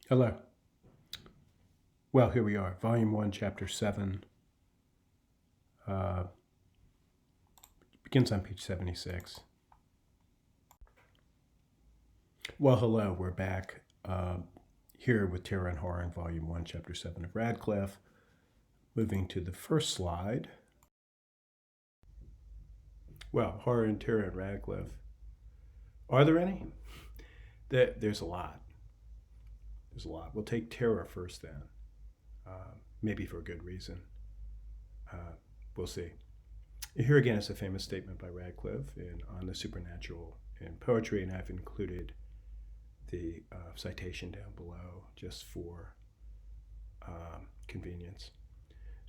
Hello. Well, here we are, Volume 1, Chapter 7. Begins on page 76. Well, hello, we're back here with Terror and Horror in Volume 1, Chapter 7 of Radcliffe. Moving to the first slide. Well, horror and terror at Radcliffe. Are there any? There's a lot. There's a lot. We'll take terror first then. Maybe for a good reason. We'll see. Here again is a famous statement by Radcliffe on the supernatural in poetry, and I've included the citation down below just for convenience.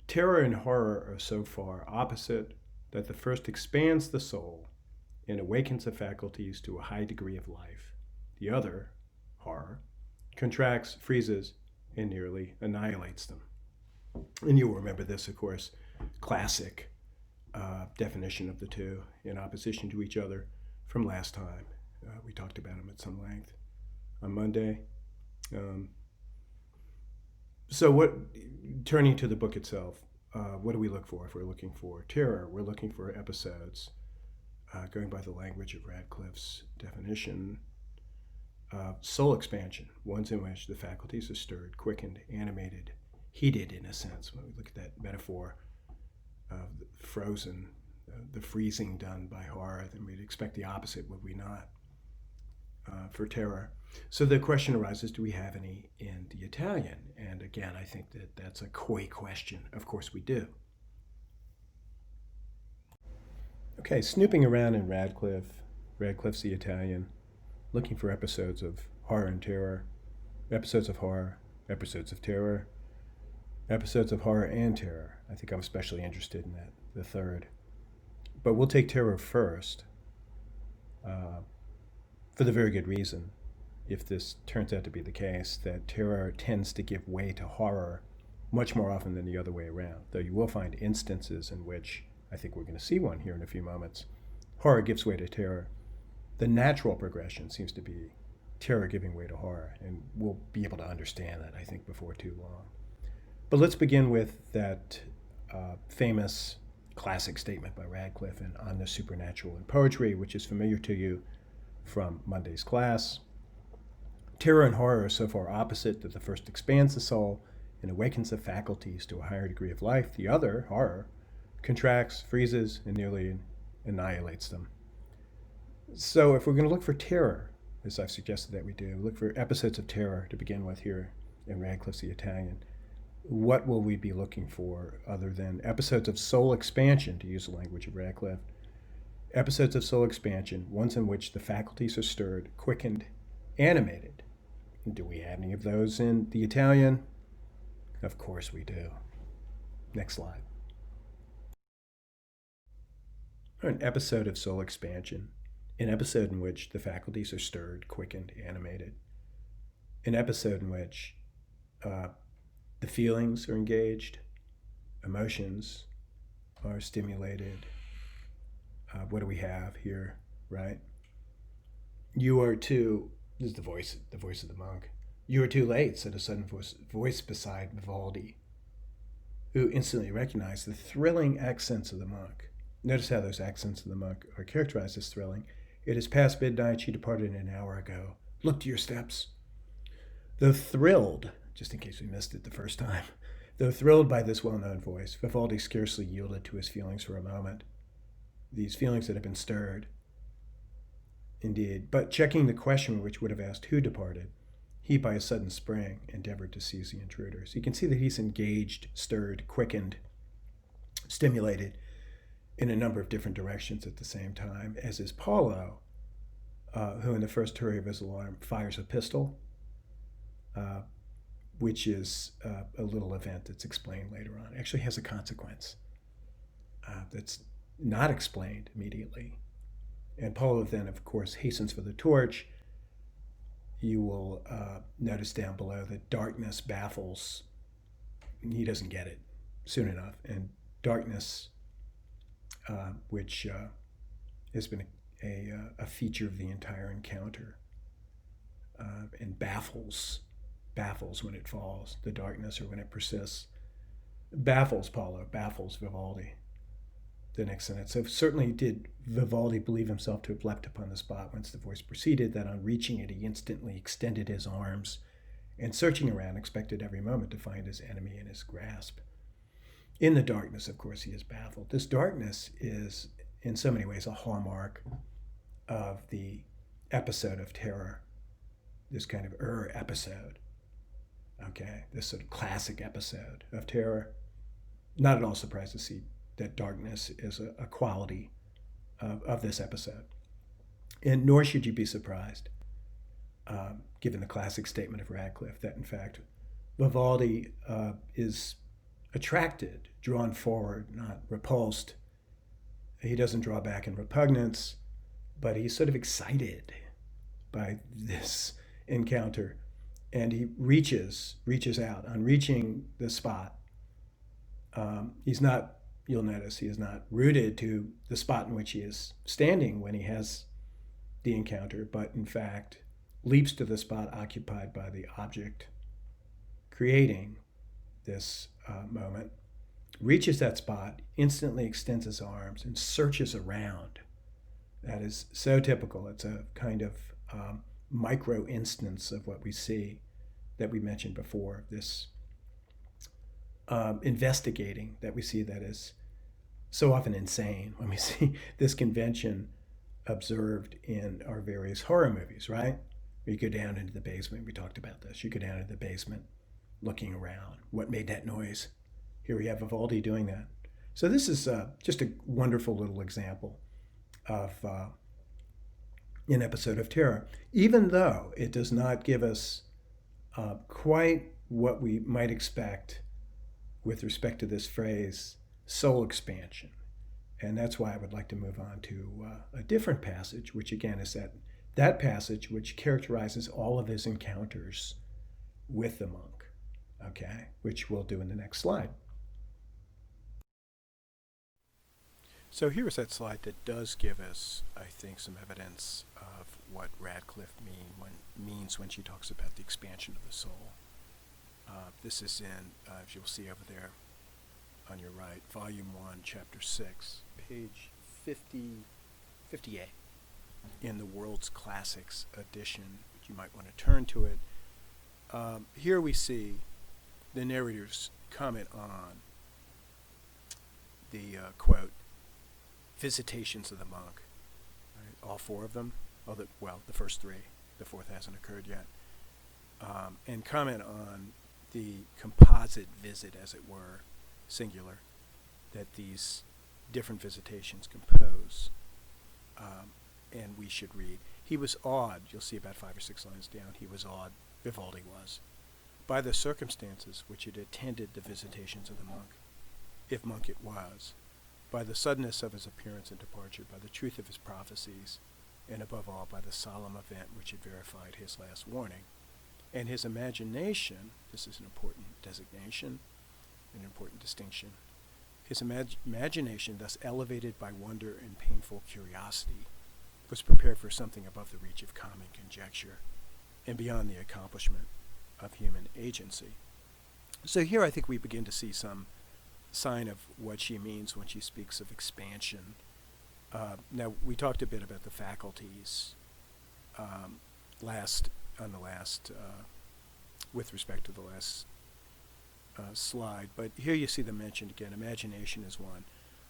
Terror and horror are so far opposite that the first expands the soul and awakens the faculties to a high degree of life. The other, horror, contracts, freezes, and nearly annihilates them. And you'll remember this, of course, classic definition of the two in opposition to each other from last time. We talked about them at some length on Monday. Turning to the book itself, what do we look for if we're looking for terror? We're looking for episodes, going by the language of Radcliffe's definition, soul expansion, ones in which the faculties are stirred, quickened, animated, heated in a sense. When we look at that metaphor of the frozen, the freezing done by horror, then we'd expect the opposite, would we not, for terror? So the question arises, do we have any in the Italian? And again, I think that that's a coy question. Of course we do. Okay, snooping around in Radcliffe's the Italian, looking for episodes of horror and terror, episodes of horror, episodes of terror, episodes of horror and terror. I think I'm especially interested in that, the third. But we'll take terror first, for the very good reason, if this turns out to be the case, that terror tends to give way to horror much more often than the other way around, though you will find instances in which, I think we're going to see one here in a few moments, horror gives way to terror. The natural progression seems to be terror giving way to horror, and we'll be able to understand that, I think, before too long. But let's begin with that famous classic statement by Radcliffe on the supernatural in poetry, which is familiar to you from Monday's class. Terror and horror are so far opposite that the first expands the soul and awakens the faculties to a higher degree of life. The other, horror, contracts, freezes, and nearly annihilates them. So if we're going to look for terror, as I've suggested that we do, look for episodes of terror to begin with here in Radcliffe's The Italian, what will we be looking for other than episodes of soul expansion, to use the language of Radcliffe? Episodes of soul expansion, ones in which the faculties are stirred, quickened, animated. Do we have any of those in the Italian? Of course we do. Next slide. An episode of soul expansion, an episode in which the faculties are stirred, quickened, animated. An episode in which the feelings are engaged, emotions are stimulated. What do we have here, right? You are too, this is the voice of the monk. You are too late, said a sudden voice beside Vivaldi, who instantly recognized the thrilling accents of the monk. Notice how those accents of the monk are characterized as thrilling. It is past midnight, she departed an hour ago. Look to your steps. Though thrilled, just in case we missed it the first time, though thrilled by this well-known voice, Vivaldi scarcely yielded to his feelings for a moment. These feelings that had been stirred, indeed, but checking the question which would have asked who departed, he, by a sudden spring, endeavored to seize the intruders. You can see that he's engaged, stirred, quickened, stimulated in a number of different directions at the same time, as is Paulo, who in the first hurry of his alarm fires a pistol, which is a little event that's explained later on. It actually has a consequence that's not explained immediately. And Paulo then, of course, hastens for the torch. You will notice down below that darkness baffles. He doesn't get it soon enough. And darkness, which has been a feature of the entire encounter, and baffles baffles when it falls. The darkness, or when it persists, baffles Paulo, baffles Vivaldi. The next sentence. So certainly did Vivaldi believe himself to have leapt upon the spot whence the voice proceeded, that on reaching it he instantly extended his arms, and searching around expected every moment to find his enemy in his grasp. In the darkness, of course, he is baffled. This darkness is, in so many ways, a hallmark of the episode of terror, this kind of episode, okay, this sort of classic episode of terror. Not at all surprised to see that darkness is a quality of this episode. And nor should you be surprised, given the classic statement of Radcliffe, that in fact Vivaldi is attracted, drawn forward, not repulsed. He doesn't draw back in repugnance, but he's sort of excited by this encounter, and he reaches out. On reaching the spot, he's not, you'll notice, he is not rooted to the spot in which he is standing when he has the encounter, but in fact leaps to the spot occupied by the object creating this moment, reaches that spot, instantly extends his arms, and searches around. That is so typical. It's a kind of micro instance of what we see that we mentioned before, this investigating that we see that is so often insane when we see this convention observed in our various horror movies, right? You go down into the basement. We talked about this. You go down into the basement looking around. What made that noise? Here we have Vivaldi doing that. So this is just a wonderful little example of an episode of terror, even though it does not give us quite what we might expect with respect to this phrase, soul expansion. And that's why I would like to move on to a different passage, which again is that passage which characterizes all of his encounters with the monk, okay, which we'll do in the next slide. So here's that slide that does give us, I think, some evidence of what Radcliffe means when she talks about the expansion of the soul. This is in, as you'll see over there on your right, Volume 1, Chapter 6, page 58 in the World's Classics edition. You might want to turn to it. Here we see the narrator's comment on the quote, visitations of the monk. Right? All four of them. The first three. The fourth hasn't occurred yet. And comment on the composite visit, as it were, singular, that these different visitations compose. And we should read. He was awed, you'll see about 5 or 6 lines down, he was awed, Vivaldi was, by the circumstances which had attended the visitations of the monk, if monk it was, by the suddenness of his appearance and departure, by the truth of his prophecies, and above all by the solemn event which had verified his last warning. And his imagination, this is an important designation, an important distinction, his imagination, thus elevated by wonder and painful curiosity, was prepared for something above the reach of common conjecture and beyond the accomplishment of human agency. So here I think we begin to see some sign of what she means when she speaks of expansion. Now, we talked a bit about the faculties with respect to the last slide, but here you see them mentioned again. Imagination is one.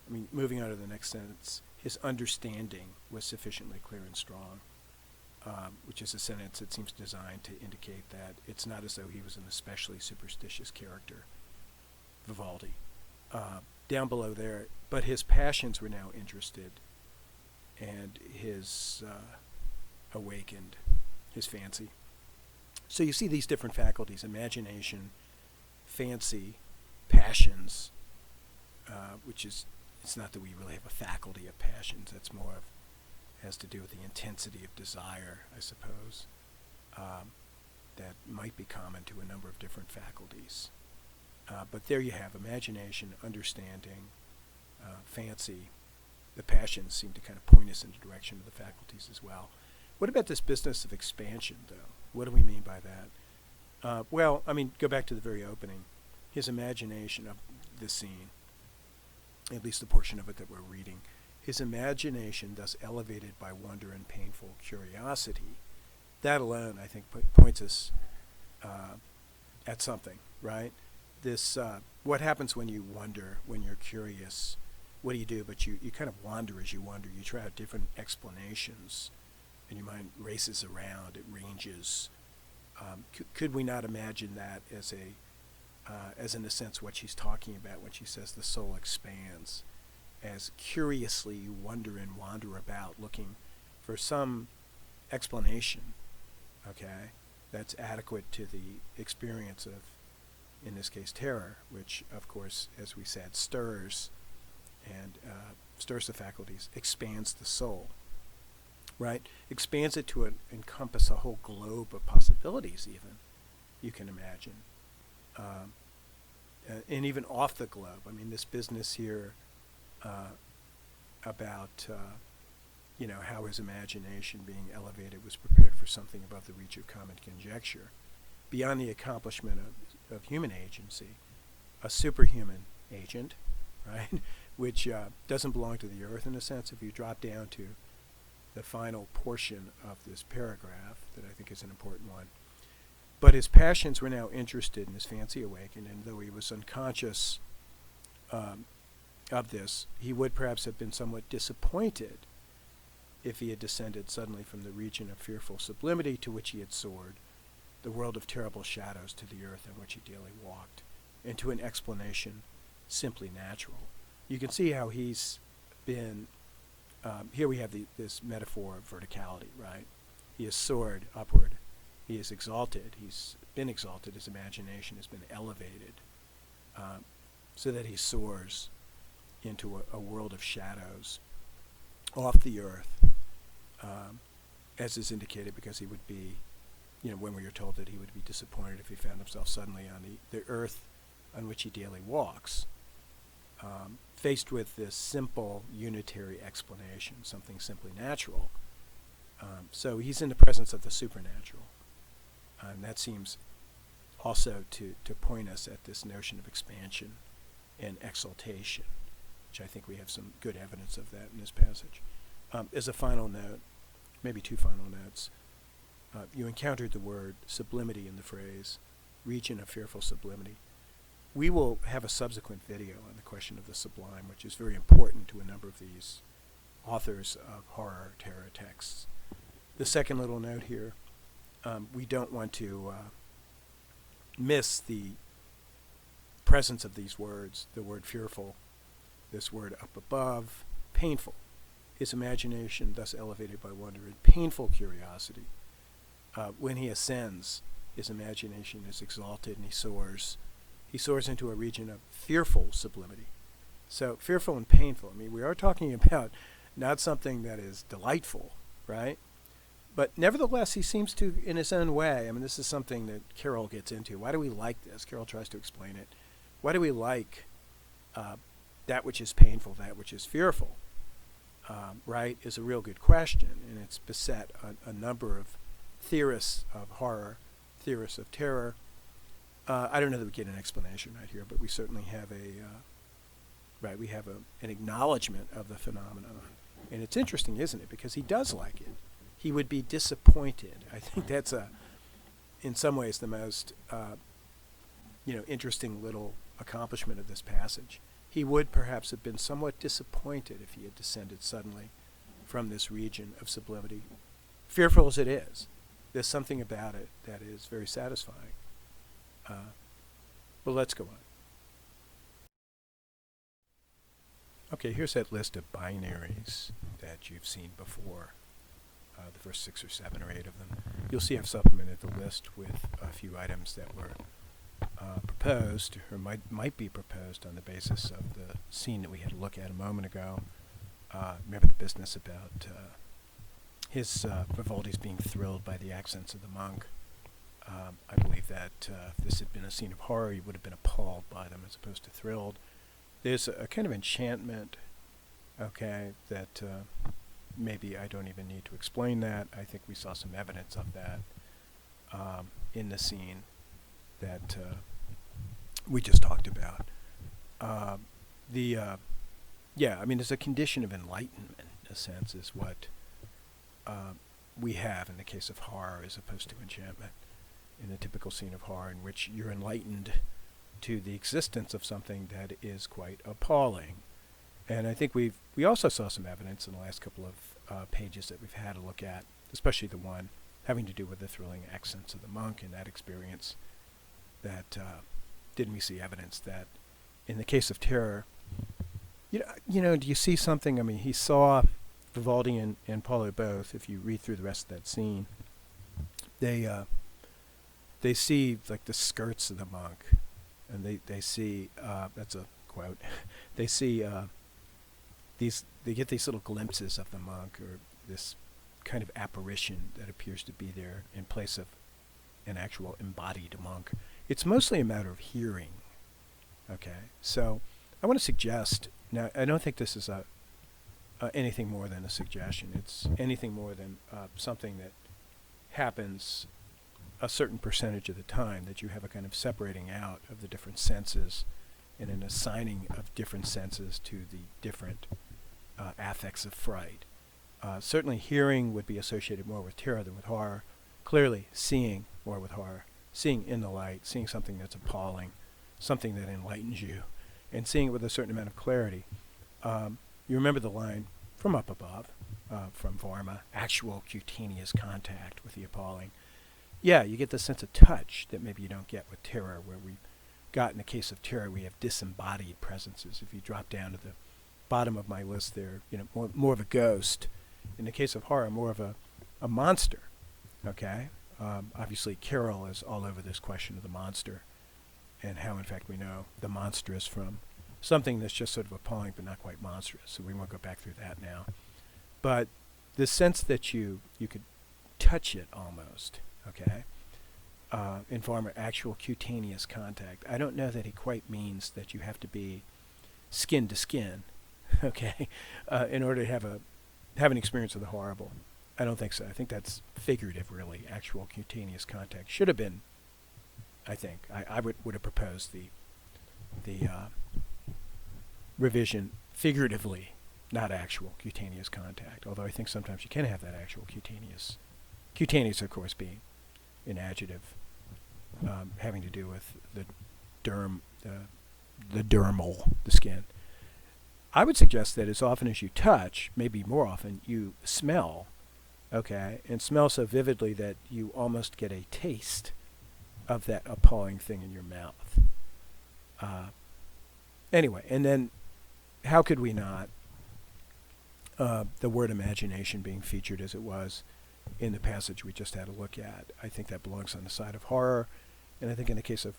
I mean, moving on to the next sentence, his understanding was sufficiently clear and strong, which is a sentence that seems designed to indicate that it's not as though he was an especially superstitious character, Vivaldi. Down below there, but his passions were now interested, and his awakened, his fancy. So you see these different faculties: imagination, fancy, passions, which is, it's not that we really have a faculty of passions, that's more of, has to do with the intensity of desire, I suppose, that might be common to a number of different faculties. But there you have imagination, understanding, fancy. The passions seem to kind of point us in the direction of the faculties as well. What about this business of expansion, though? What do we mean by that? Well, I mean, go back to the very opening. His imagination of the scene, at least the portion of it that we're reading, his imagination thus elevated by wonder and painful curiosity. That alone, I think, points us at something, right? This, what happens when you wonder, when you're curious? What do you do? But you kind of wander as you wonder. You try out different explanations, and your mind races around. It ranges. Could we not imagine that as in a sense what she's talking about when she says the soul expands, as curiously you wonder and wander about looking for some explanation, okay, that's adequate to the experience of, in this case, terror, which of course, as we said, stirs the faculties, expands the soul, right? Expands it to encompass a whole globe of possibilities even, you can imagine. And even off the globe. I mean, this business here about, how his imagination being elevated was prepared for something above the reach of common conjecture, beyond the accomplishment of human agency, a superhuman agent, right, which doesn't belong to the earth in a sense. If you drop down to the final portion of this paragraph, that I think is an important one. But his passions were now interested in his fancy awakened, and though he was unconscious of this, he would perhaps have been somewhat disappointed if he had descended suddenly from the region of fearful sublimity to which he had soared, the world of terrible shadows to the earth on which he daily walked, into an explanation simply natural. You can see how he's been, here we have this metaphor of verticality, right? He has soared upward. He is exalted. He's been exalted. His imagination has been elevated so that he soars into a world of shadows off the earth, as is indicated because he would be, when we are told that he would be disappointed if he found himself suddenly on the earth on which he daily walks, faced with this simple unitary explanation, something simply natural. So he's in the presence of the supernatural. And that seems also to point us at this notion of expansion and exaltation, which I think we have some good evidence of that in this passage. As a final note, maybe two final notes, you encountered the word sublimity in the phrase, region of fearful sublimity. We will have a subsequent video on the question of the sublime, which is very important to a number of these authors of horror, terror texts. The second little note here, we don't want to miss the presence of these words, the word fearful, this word up above, painful. His imagination thus elevated by wonder and painful curiosity. When he ascends, his imagination is exalted and he soars. He soars into a region of fearful sublimity. So fearful and painful. I mean, we are talking about not something that is delightful, right? But nevertheless, he seems to, in his own way, I mean, this is something that Carol gets into. Why do we like this? Carol tries to explain it. Why do we like that which is painful, that which is fearful? Right, is a real good question, and it's beset a number of theorists of horror, theorists of terror. I don't know that we get an explanation right here, but we certainly have an acknowledgement of the phenomenon. And it's interesting, isn't it? Because he does like it. He would be disappointed. I think that's in some ways, the most, interesting little accomplishment of this passage. He would perhaps have been somewhat disappointed if he had descended suddenly from this region of sublimity. Fearful as it is, there's something about it that is very satisfying. But let's go on. Okay, here's that list of binaries that you've seen before, the first 6 or 7 or 8 of them. You'll see I've supplemented the list with a few items that were proposed or might be proposed on the basis of the scene that we had a look at a moment ago. Remember the business about his Vivaldi's being thrilled by the accents of the monk. I believe that if this had been a scene of horror, he would have been appalled by them as opposed to thrilled. There's a kind of enchantment, okay, that maybe I don't even need to explain that. I think we saw some evidence of that in the scene. that we just talked about. Yeah, I mean, there's a condition of enlightenment, in a sense, is what we have in the case of horror as opposed to enchantment. In the typical scene of horror, in which you're enlightened to the existence of something that is quite appalling. And I think we also saw some evidence in the last couple of pages that we've had a look at, especially the one having to do with the thrilling accents of the monk in that experience, that didn't we see evidence that in the case of terror, you know, do you see something? I mean, he saw Vivaldi and Paulo both. If you read through the rest of that scene, they see like the skirts of the monk, and they see that's a quote. They see they get these little glimpses of the monk, or this kind of apparition that appears to be there in place of an actual embodied monk. It's mostly a matter of hearing. Okay, so I want to suggest, now I don't think this is anything more than a suggestion. It's anything more than something that happens a certain percentage of the time, that you have a kind of separating out of the different senses and an assigning of different senses to the different affects of fright. Certainly hearing would be associated more with terror than with horror. Clearly seeing more with horror. Seeing in the light, seeing something that's appalling, something that enlightens you, and seeing it with a certain amount of clarity. You remember the line from Up Above, from Varma, actual cutaneous contact with the appalling. Yeah, you get the sense of touch that maybe you don't get with terror, where we got, in the case of terror, we have disembodied presences. If you drop down to the bottom of my list there, you know, more of a ghost. In the case of horror, more of a monster, okay? Obviously, Carroll is all over this question of the monster, and how, in fact, we know the monstrous from something that's just sort of appalling but not quite monstrous. So we won't go back through that now. But the sense that you could touch it almost, okay, in form of actual cutaneous contact. I don't know that he quite means that you have to be skin to skin, okay, in order to have an experience of the horrible. I don't think so. I think that's figurative, really. Actual cutaneous contact should have been, I think. I would have proposed the revision figuratively, not actual cutaneous contact, although I think sometimes you can have that actual cutaneous. Cutaneous, of course, being an adjective having to do with the dermal, the skin. I would suggest that as often as you touch, maybe more often, you smell, okay, and smell so vividly that you almost get a taste of that appalling thing in your mouth. Anyway, and then how could we not, the word imagination being featured as it was in the passage we just had a look at, I think that belongs on the side of horror, and I think in the case of,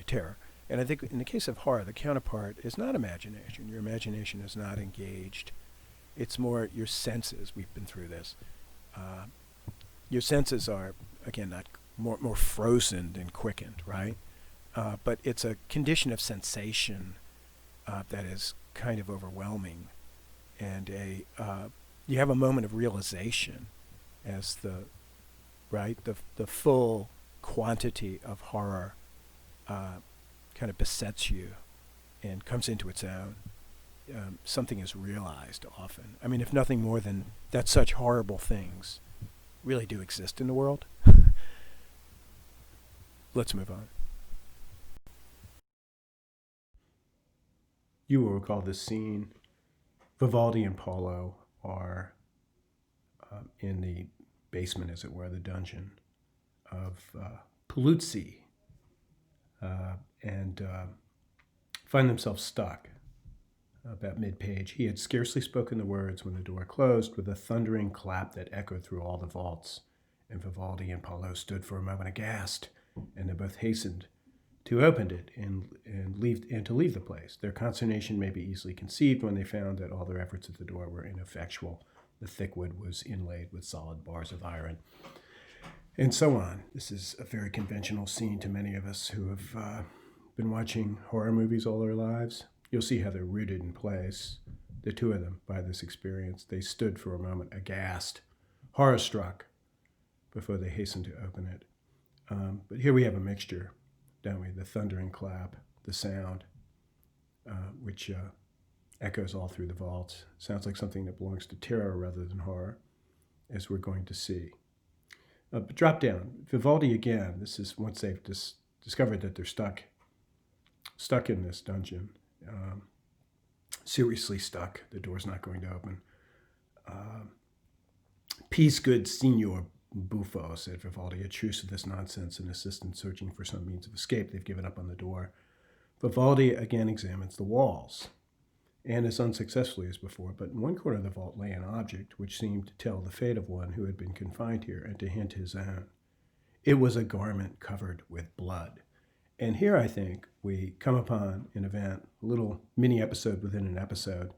terror. And I think in the case of horror, the counterpart is not imagination. Your imagination is not engaged. It's more your senses. We've been through this. Your senses are, again, not more frozen than quickened, right? But it's a condition of sensation that is kind of overwhelming. And you have a moment of realization as the full quantity of horror kind of besets you and comes into its own. Something is realized often. I mean, if nothing more than that such horrible things really do exist in the world. Let's move on. You will recall this scene. Vivaldi and Paulo are in the basement, as it were, the dungeon of Paluzzi, and find themselves stuck about mid-page. He had scarcely spoken the words when the door closed with a thundering clap that echoed through all the vaults, and Vivaldi and Paulo stood for a moment aghast, and they both hastened to open it and to leave the place. Their consternation may be easily conceived when they found that all their efforts at the door were ineffectual. The thick wood was inlaid with solid bars of iron, and so on. This is a very conventional scene to many of us who have been watching horror movies all our lives. You'll see how they're rooted in place, the two of them, by this experience. They stood for a moment aghast, horror-struck, before they hastened to open it. But here we have a mixture don't we? The thundering clap, the sound, which echoes all through the vaults. Sounds like something that belongs to terror rather than horror, as we're going to see. But drop down. Vivaldi again. This is once they've discovered that they're stuck in this dungeon. Seriously stuck. The door's not going to open. Peace, good Signor Buffo, said Vivaldi. A truce to this nonsense. An assistant searching for some means of escape. They've given up on the door. Vivaldi again examines the walls, and as unsuccessfully as before, but in one corner of the vault lay an object which seemed to tell the fate of one who had been confined here and to hint his own. It was a garment covered with blood. And here I think we come upon an event, a little mini episode within an episode,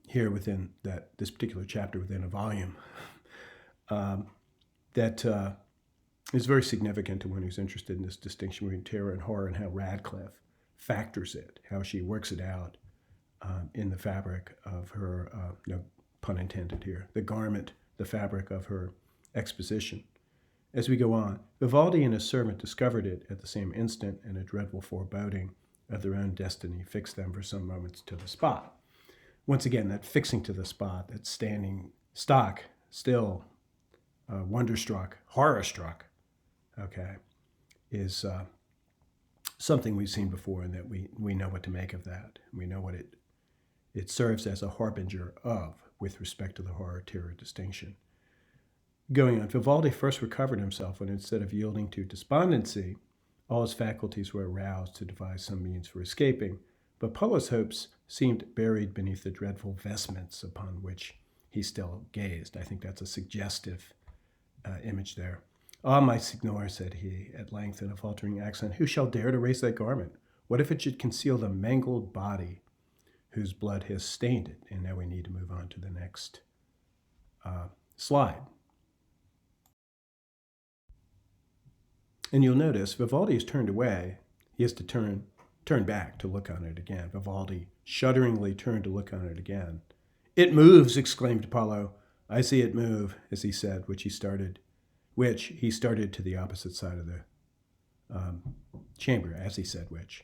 here within this particular chapter within a volume, that is very significant to one who's interested in this distinction between terror and horror and how Radcliffe factors it, how she works it out in the fabric of her, no pun intended here, the garment, the fabric of her exposition. As we go on, Vivaldi and his servant discovered it at the same instant, and a dreadful foreboding of their own destiny fixed them for some moments to the spot. Once again, that fixing to the spot, that standing stock, still wonderstruck, horror-struck, okay, is something we've seen before, and that we know what to make of that. We know what it serves as a harbinger of with respect to the horror-terror distinction. Going on, Vivaldi first recovered himself when, instead of yielding to despondency, all his faculties were aroused to devise some means for escaping, but Polo's hopes seemed buried beneath the dreadful vestments upon which he still gazed. I think that's a suggestive image there. "Ah, my signor," said he, at length, in a faltering accent, "who shall dare to raise that garment? What if it should conceal the mangled body whose blood has stained it?" And now we need to move on to the next slide. And you'll notice Vivaldi is turned away. He has to turn back to look on it again. Vivaldi shudderingly turned to look on it again. "It moves!" exclaimed Polo. "I see it move," as he said, which he started to the opposite side of the chamber, as he said which.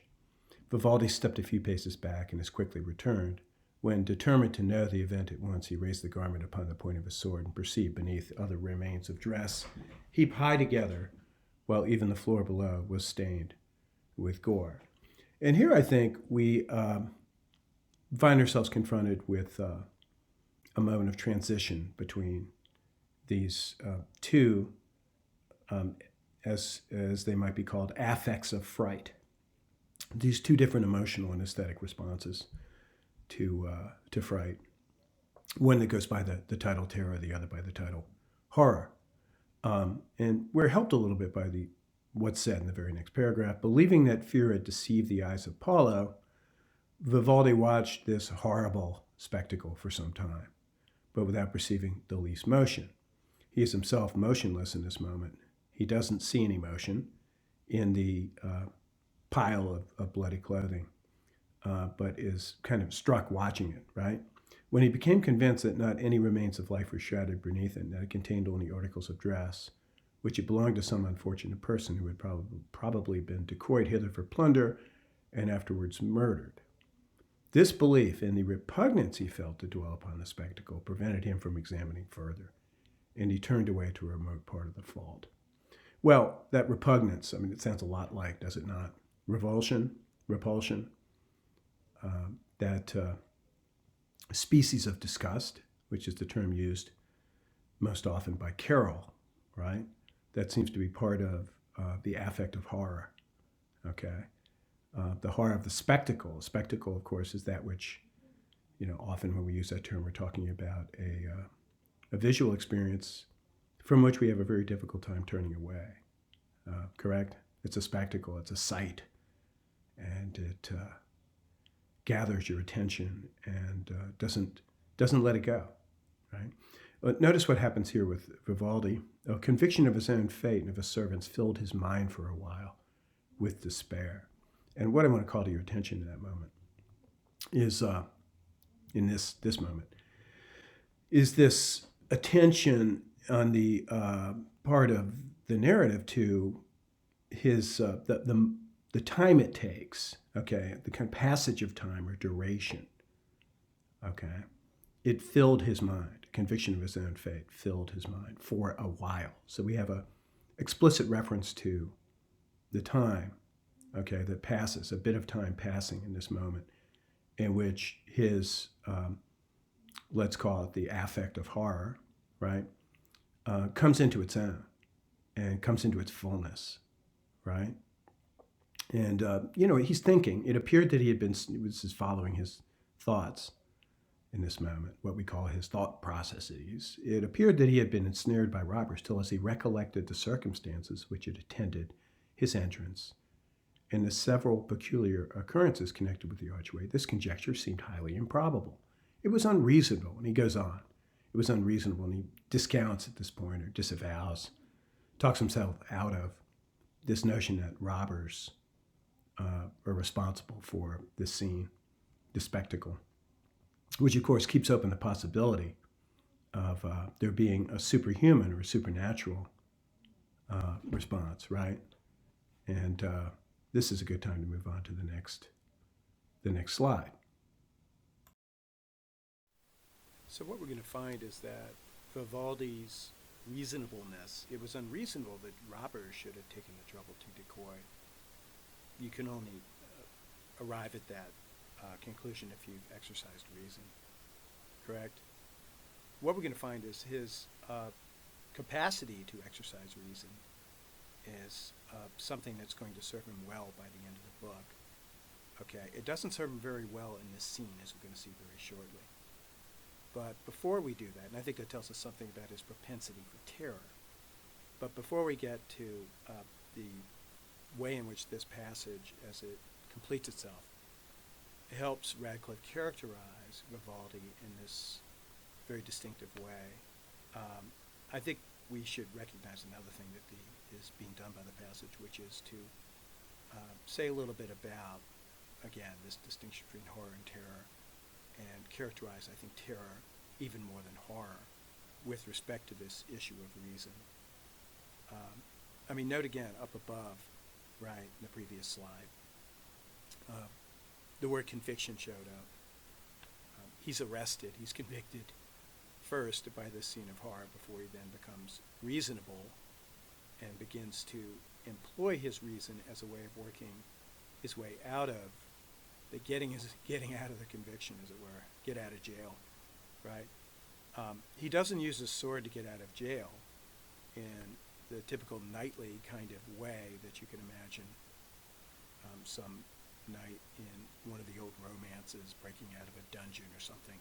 Vivaldi stepped a few paces back and as quickly returned. When, determined to know the event at once, he raised the garment upon the point of his sword and perceived beneath other remains of dress, heaped high together, while even the floor below was stained with gore. And here I think we find ourselves confronted with a moment of transition between these two, as they might be called, affects of fright. These two different emotional and aesthetic responses to fright. One that goes by the title terror, the other by the title horror. And we're helped a little bit by what's said in the very next paragraph. Believing that fear had deceived the eyes of Polo, Vivaldi watched this horrible spectacle for some time, but without perceiving the least motion. He is himself motionless in this moment. He doesn't see any motion in the pile of bloody clothing, but is kind of struck watching it, right? When he became convinced that not any remains of life were shrouded beneath it, and that it contained only articles of dress, which it belonged to some unfortunate person who had probably been decoyed hither for plunder and afterwards murdered. This belief and the repugnance he felt to dwell upon the spectacle prevented him from examining further, and he turned away to a remote part of the vault. Well, that repugnance, I mean, it sounds a lot like, does it not? Repulsion, that species of disgust, which is the term used most often by Carroll, right? That seems to be part of the affect of horror, okay? The horror of the spectacle. A spectacle, of course, is that which, often when we use that term, we're talking about a visual experience from which we have a very difficult time turning away, correct? It's a spectacle, it's a sight, and it gathers your attention and doesn't let it go, right? But notice what happens here with Vivaldi. A conviction of his own fate and of his servants filled his mind for a while with despair. And what I want to call to your attention in that moment is, in this moment, is this attention on the part of the narrative to the time it takes, okay, the kind of passage of time or duration, okay, it filled his mind. Conviction of his own fate filled his mind for a while. So we have a explicit reference to the time, okay, that passes, a bit of time passing in this moment in which his, let's call it the affect of horror, right, comes into its own and comes into its fullness, right? And, he's thinking. It appeared that he was just following his thoughts in this moment, what we call his thought processes. It appeared that he had been ensnared by robbers till as he recollected the circumstances which had attended his entrance and the several peculiar occurrences connected with the archway, this conjecture seemed highly improbable. It was unreasonable, and he goes on. It was unreasonable, and he discounts at this point or disavows, talks himself out of this notion that robbers are responsible for this scene, this spectacle, which of course keeps open the possibility of there being a superhuman or a supernatural response, right? And this is a good time to move on to the next slide. So what we're going to find is that Vivaldi's reasonableness, it was unreasonable that robbers should have taken the trouble to decoy. You can only arrive at that conclusion if you've exercised reason, correct? What we're going to find is his capacity to exercise reason is something that's going to serve him well by the end of the book. Okay, it doesn't serve him very well in this scene, as we're going to see very shortly. But before we do that, and I think that tells us something about his propensity for terror, but before we get to the way in which this passage, as it completes itself, helps Radcliffe characterize Vivaldi in this very distinctive way, I think we should recognize another thing that is being done by the passage, which is to say a little bit about, again, this distinction between horror and terror, and characterize, I think, terror even more than horror with respect to this issue of reason. Note again, up above, right, in the previous slide, the word conviction showed up. He's arrested, he's convicted first by this scene of horror before he then becomes reasonable and begins to employ his reason as a way of working his way out of getting out of the conviction, as it were, get out of jail, right? He doesn't use his sword to get out of jail in the typical knightly kind of way that you can imagine some knight in one of the old romances breaking out of a dungeon or something.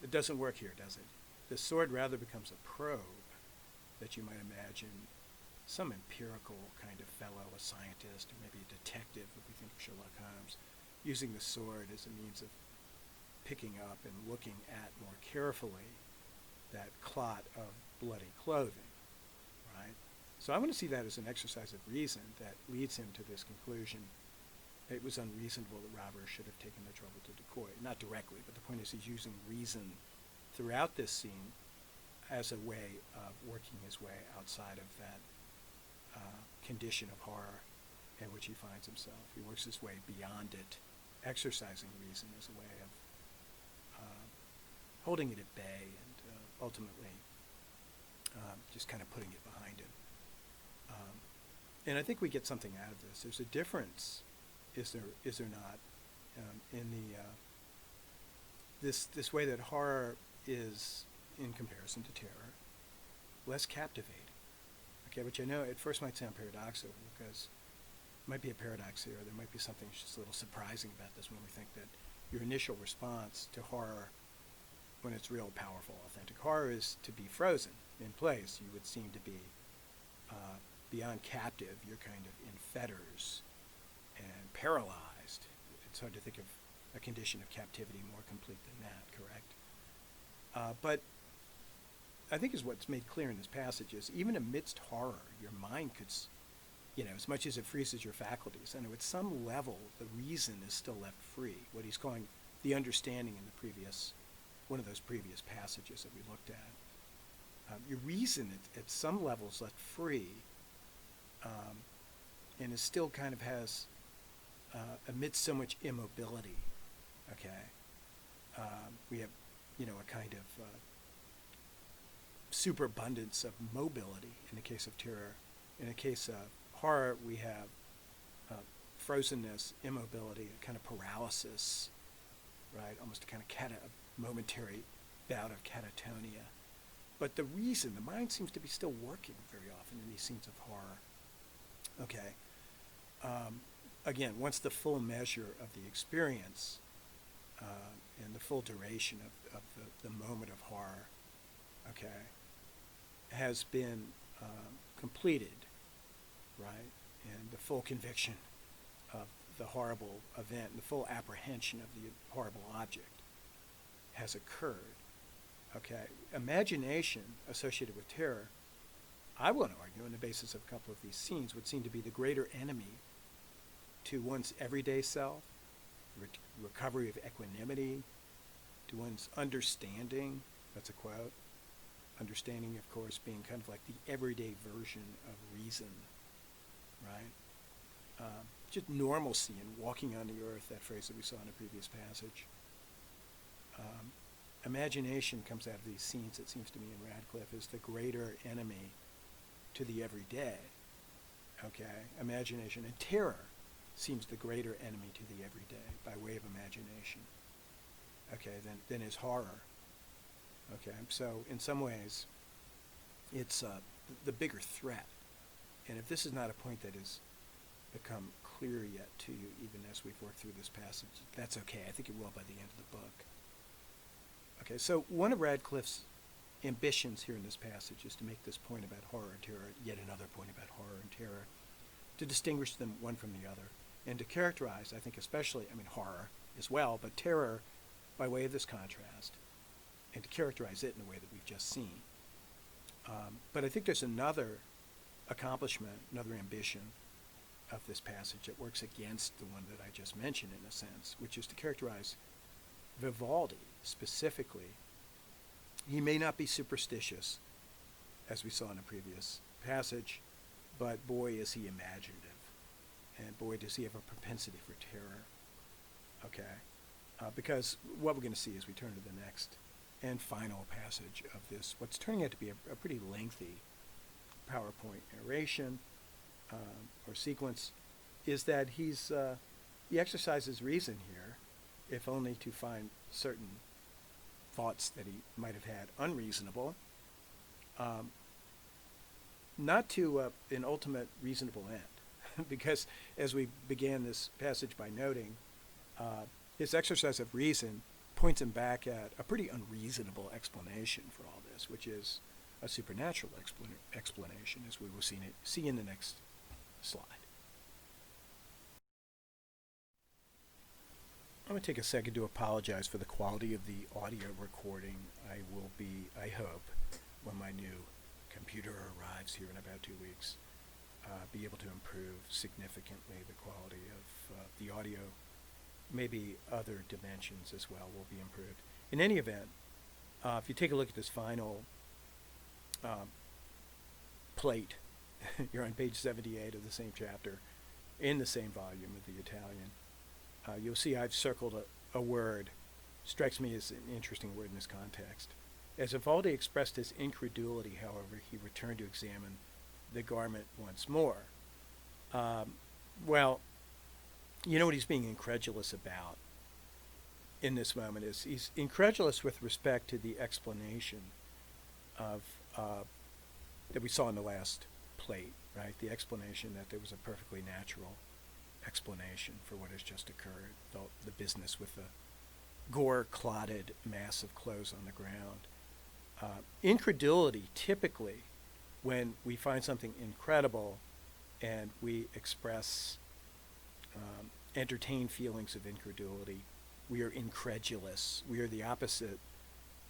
It doesn't work here, does it? The sword rather becomes a probe that you might imagine some empirical kind of fellow, a scientist, or maybe a detective, if we think of Sherlock Holmes, using the sword as a means of picking up and looking at more carefully that clot of bloody clothing, right? So I want to see that as an exercise of reason that leads him to this conclusion. It was unreasonable that robbers should have taken the trouble to decoy. Not directly, but the point is he's using reason throughout this scene as a way of working his way outside of that condition of horror in which he finds himself. He works his way beyond it, exercising reason as a way of holding it at bay and ultimately just kind of putting it behind him. And I think we get something out of this. There's a difference, is there not, in the this way that horror is, in comparison to terror, less captivating. Okay, which I know at first might sound paradoxical, because it might be a paradox here. There might be something just a little surprising about this when we think that your initial response to horror, when it's real, powerful, authentic horror, is to be frozen in place. You would seem to be beyond captive. You're kind of in fetters and paralyzed. It's hard to think of a condition of captivity more complete than that, correct? But I think is what's made clear in this passage is even amidst horror, your mind could, as much as it freezes your faculties, and at some level, the reason is still left free. What he's calling the understanding in the previous, one of those previous passages that we looked at. Your reason at some level is left free and is still kind of has, amidst so much immobility, okay, we have, a kind of superabundance of mobility in the case of terror. In the case of horror, we have frozenness, immobility, a kind of paralysis, right? Almost a kind of a momentary bout of catatonia. But the mind seems to be still working very often in these scenes of horror. Okay. Again, once the full measure of the experience and the full duration of the moment of horror, okay, has been completed, right, and the full conviction of the horrible event and the full apprehension of the horrible object has occurred, okay, imagination associated with terror, I want to argue on the basis of a couple of these scenes, would seem to be the greater enemy to one's everyday self, recovery of equanimity, to one's understanding. That's a quote. Understanding, of course, being kind of like the everyday version of reason, right? Just normalcy and walking on the earth, that phrase that we saw in a previous passage. Imagination comes out of these scenes, it seems to me, in Radcliffe, as the greater enemy to the everyday, okay? Imagination and terror seems the greater enemy to the everyday by way of imagination, okay, than is horror. Okay, so in some ways, it's the bigger threat. And if this is not a point that has become clear yet to you, even as we've worked through this passage, that's okay. I think it will by the end of the book. Okay, so one of Radcliffe's ambitions here in this passage is to make this point about horror and terror, yet another point about horror and terror, to distinguish them one from the other, and to characterize, I think especially, horror as well, but terror by way of this contrast, and to characterize it in the way that we've just seen. But I think there's another accomplishment, another ambition of this passage that works against the one that I just mentioned in a sense, which is to characterize Vivaldi specifically. He may not be superstitious, as we saw in a previous passage, but boy is he imaginative, and boy does he have a propensity for terror. Okay, because what we're going to see as we turn to the next and final passage of this, what's turning out to be a pretty lengthy PowerPoint narration or sequence, is that he exercises reason here, if only to find certain thoughts that he might have had unreasonable, not to an ultimate reasonable end. Because as we began this passage by noting, his exercise of reason points him back at a pretty unreasonable explanation for all this, which is a supernatural explanation, as we will see in the next slide. I'm going to take a second to apologize for the quality of the audio recording. I will be, I hope, when my new computer arrives here in about 2 weeks, be able to improve significantly the quality of the audio. Maybe other dimensions as well will be improved. In any event, if you take a look at this final plate, you're on page 78 of the same chapter, in the same volume of the Italian. You'll see I've circled a word, strikes me as an interesting word in this context. As Vivaldi expressed his incredulity, however, he returned to examine the garment once more. Well, you know what he's being incredulous about in this moment is he's incredulous with respect to the explanation of that we saw in the last plate, right? The explanation that there was a perfectly natural explanation for what has just occurred, the business with the gore-clotted mass of clothes on the ground. Incredulity, typically, when we find something incredible and we express entertain feelings of incredulity, we are incredulous. We are the opposite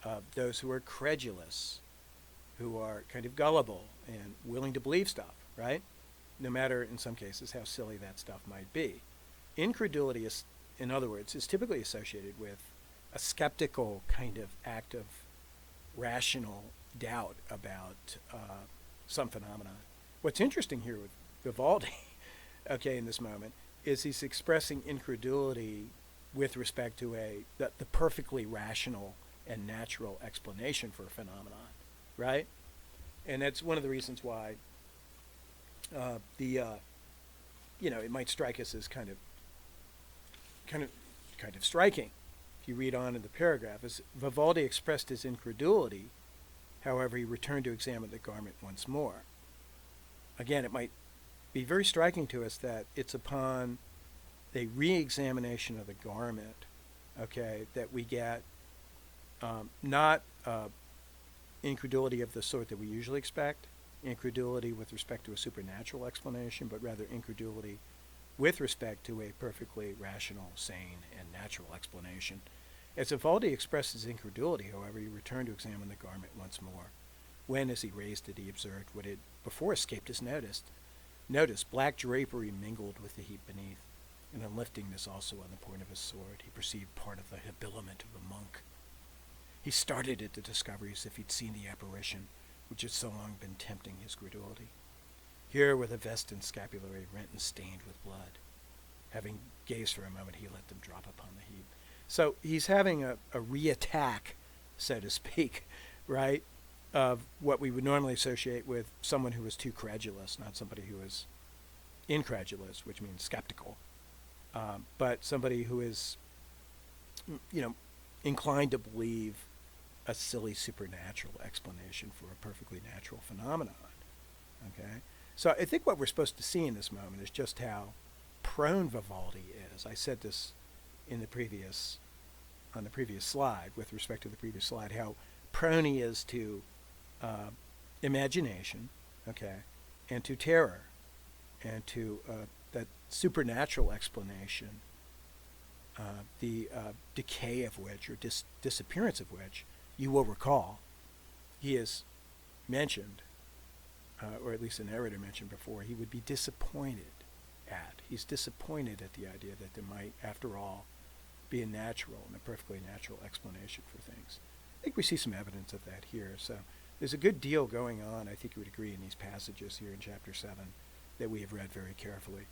of those who are credulous, who are kind of gullible and willing to believe stuff, right? No matter, in some cases, how silly that stuff might be. Incredulity, is, in other words, is typically associated with a skeptical kind of act of rational doubt about some phenomenon. What's interesting here with Vivaldi, okay, in this moment, is he's expressing incredulity with respect to the perfectly rational and natural explanation for a phenomenon, right? And that's one of the reasons why it might strike us as kind of, kind of striking. If you read on in the paragraph, as Vivaldi expressed his incredulity, however, he returned to examine the garment once more. Again, it might be very striking to us that it's upon a re-examination of the garment, okay, that we get not incredulity of the sort that we usually expect, incredulity with respect to a supernatural explanation, but rather incredulity with respect to a perfectly rational, sane, and natural explanation. As Vivaldi expressed his incredulity, however, he returned to examine the garment once more, when, as he raised it, he observed what had before escaped his notice. Black drapery mingled with the heap beneath, and on lifting this also on the point of his sword, he perceived part of the habiliment of a monk. He started at the discovery as if he'd seen the apparition which had so long been tempting his credulity. Here were the vest and scapulary rent and stained with blood. Having gazed for a moment, he let them drop upon the heap. So he's having a re-attack, so to speak, right, of what we would normally associate with someone who is too credulous, not somebody who is incredulous, which means skeptical, but somebody who is, inclined to believe a silly supernatural explanation for a perfectly natural phenomenon. Okay, so I think what we're supposed to see in this moment is just how prone Vivaldi is. I said this on the previous slide, with respect to the previous slide, how prone he is to imagination, okay, and to terror, and to that supernatural explanation, the decay of which, or disappearance of which, you will recall, he has mentioned, or at least the narrator mentioned before, he would be disappointed at. He's disappointed at the idea that there might, after all, be a natural and a perfectly natural explanation for things. I think we see some evidence of that here. So there's a good deal going on, I think you would agree, in these passages here in Chapter 7 that we have read very carefully.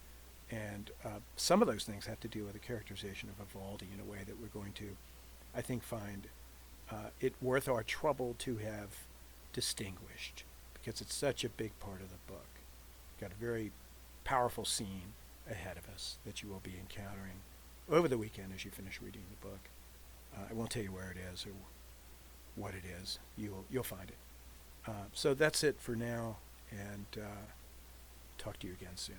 And some of those things have to do with the characterization of Vivaldi in a way that we're going to, I think, find it worth our trouble to have distinguished, because it's such a big part of the book. We've got a very powerful scene ahead of us that you will be encountering over the weekend as you finish reading the book. I won't tell you where it is or what it is. You'll find it. So that's it for now, and talk to you again soon.